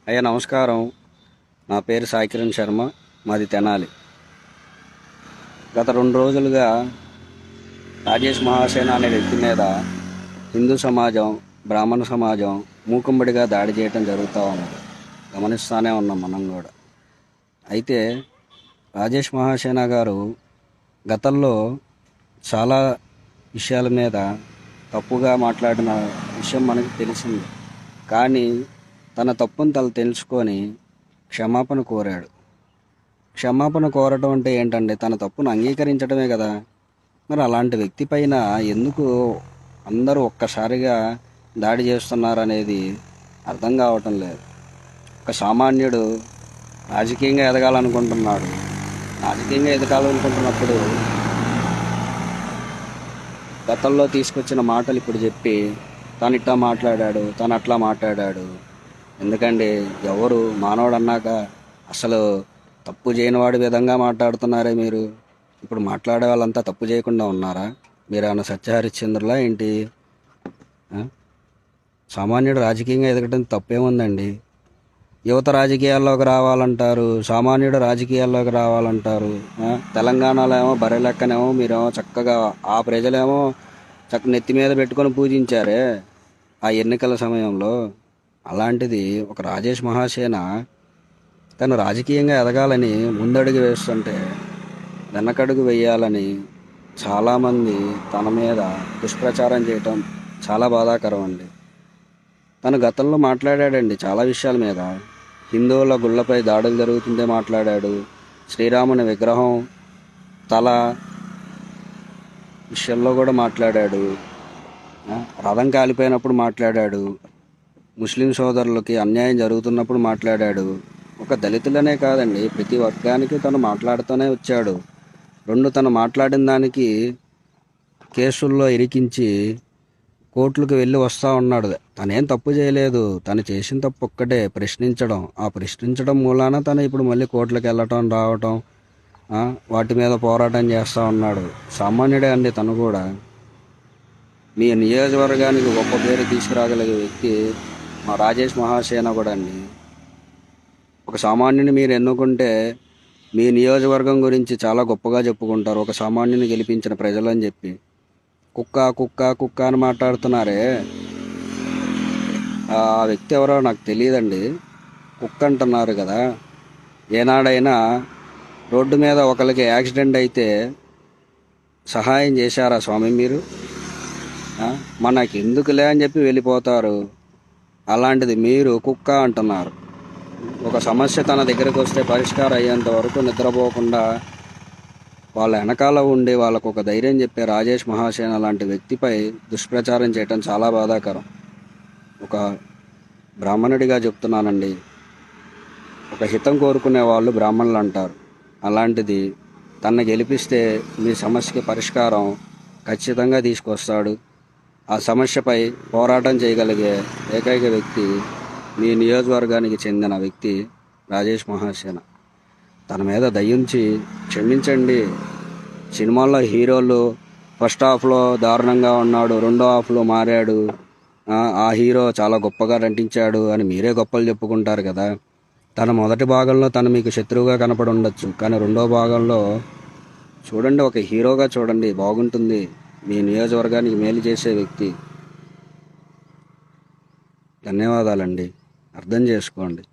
అయ్యా నమస్కారం. నా పేరు సాయికిరణ్ శర్మ. మాది తెనాలి. గత 2 రోజులుగా రాజేష్ మహాసేన అనే వ్యక్తి మీద హిందూ సమాజం, బ్రాహ్మణ సమాజం మూకుమ్మడిగా దాడి చేయటం జరుగుతూ ఉంది. గమనిస్తూనే ఉన్నాం మనం కూడా. అయితే రాజేష్ మహాసేన గారు గతంలో చాలా విషయాల మీద తప్పుగా మాట్లాడిన విషయం మనకు తెలిసింది. కానీ తన తప్పును తను తెలుసుకొని క్షమాపణ కోరాడు. క్షమాపణ కోరటం అంటే ఏంటండి? తన తప్పును అంగీకరించడమే కదా. మరి అలాంటి వ్యక్తి పైన ఎందుకు అందరూ ఒక్కసారిగా దాడి చేస్తున్నారనేది అర్థం కావటం లేదు. ఒక సామాన్యుడు రాజకీయంగా ఎదగాలనుకుంటున్నాడు. రాజకీయంగా ఎదగాలనుకుంటున్నప్పుడు గతంలో తీసుకొచ్చిన మాటలు ఇప్పుడు చెప్పి తను ఇట్లా మాట్లాడాడు, తను అట్లా మాట్లాడాడు. ఎందుకండి? ఎవరు మానవుడు అన్నాక అసలు తప్పు చేయనివాడి విధంగా మాట్లాడుతున్నారే మీరు. ఇప్పుడు మాట్లాడే వాళ్ళంతా తప్పు చేయకుండా ఉన్నారా? మీరు ఏమైనా సత్యహరిశ్చంద్రులా ఏంటి? సామాన్యుడు రాజకీయంగా ఎదగడం తప్పేముందండి? యువత రాజకీయాల్లోకి రావాలంటారు, సామాన్యుడు రాజకీయాల్లోకి రావాలంటారు. తెలంగాణలో ఏమో బర్రెలెక్కనేమో మీరేమో చక్కగా ఆ ప్రజలేమో నెత్తి మీద పెట్టుకొని పూజించారే ఆ ఎన్నికల సమయంలో. అలాంటిది ఒక రాజేష్ మహాసేన తను రాజకీయంగా ఎదగాలని ముందడుగు వేస్తుంటే వెనకడుగు వేయాలని చాలామంది తన మీద దుష్ప్రచారం చేయటం చాలా బాధాకరం అండి. తను గతంలో మాట్లాడాడండి చాలా విషయాల మీద. హిందువుల గుళ్ళపై దాడులు జరుగుతుందే మాట్లాడాడు. శ్రీరాముని విగ్రహం తల విషయంలో కూడా మాట్లాడాడు. రథం కాలిపోయినప్పుడు మాట్లాడాడు. ముస్లిం సోదరులకి అన్యాయం జరుగుతున్నప్పుడు మాట్లాడాడు. ఒక దళితులనే కాదండి, ప్రతి వర్గానికి తను మాట్లాడుతూనే వచ్చాడు. తను మాట్లాడిన దానికి కేసుల్లో ఇరికించి కోర్టులకు వెళ్ళి వస్తూ ఉన్నాడు. తనేం తప్పు చేయలేదు. తను చేసిన తప్పు ఒక్కటే ప్రశ్నించడం. ఆ ప్రశ్నించడం మూలాన తను ఇప్పుడు మళ్ళీ కోర్టులకు వెళ్ళటం రావటం, వాటి మీద పోరాటం చేస్తూ ఉన్నాడు. సామాన్యుడే అండి తను కూడా. మీ నియోజకవర్గానికి గొప్ప పేరు తీసుకురాగలిగే వ్యక్తి మా రాజేష్ మహాసేన కూడా అండి. ఒక సామాన్యుని మీరు ఎన్నుకుంటే మీ నియోజకవర్గం గురించి చాలా గొప్పగా చెప్పుకుంటారు, ఒక సామాన్యుని గెలిపించిన ప్రజలు అని చెప్పి. కుక్క కుక్క కుక్క అని మాట్లాడుతున్నారే, ఆ వ్యక్తి ఎవరో నాకు తెలియదండి. కుక్క అంటున్నారు కదా. ఏనాడైనా రోడ్డు మీద ఒకరికి యాక్సిడెంట్ అయితే సహాయం చేశారా స్వామి మీరు? మనకి ఎందుకులే అని చెప్పి వెళ్ళిపోతారు. అలాంటిది మీరు కుక్క అంటున్నారు. ఒక సమస్య తన దగ్గరకు వస్తే పరిష్కారం అయ్యేంత వరకు నిద్రపోకుండా వాళ్ళ వెనకాల ఉండి వాళ్ళకు ఒక ధైర్యం చెప్పే రాజేష్ మహాసేన లాంటి వ్యక్తిపై దుష్ప్రచారం చేయటం చాలా బాధాకరం. ఒక బ్రాహ్మణుడిగా చెప్తున్నానండి. ఒక హితం కోరుకునే వాళ్ళు బ్రాహ్మణులు అంటారు. అలాంటిది తనని గెలిపిస్తే మీ సమస్యకి పరిష్కారం ఖచ్చితంగా తీసుకొస్తాడు. ఆ సమస్యపై పోరాటం చేయగలిగే ఏకైక వ్యక్తి మీ నియోజకవర్గానికి చెందిన వ్యక్తి రాజేష్ మహాసేన. తన మీద దయించి క్షమించండి. సినిమాల్లో హీరోలు ఫస్ట్ హాఫ్లో దారుణంగా ఉన్నాడు, రెండో హాఫ్లో మారాడు, ఆ హీరో చాలా గొప్పగా నటించాడు అని మీరే గొప్పలు చెప్పుకుంటారు కదా. తన మొదటి భాగంలో తను మీకు శత్రువుగా కనపడి ఉండొచ్చు, కానీ రెండో భాగంలో చూడండి, ఒక హీరోగా చూడండి, బాగుంటుంది. మీ నియోజకవర్గానికి మేలు చేసే వ్యక్తి. ధన్యవాదాలండి. అర్థం చేసుకోండి.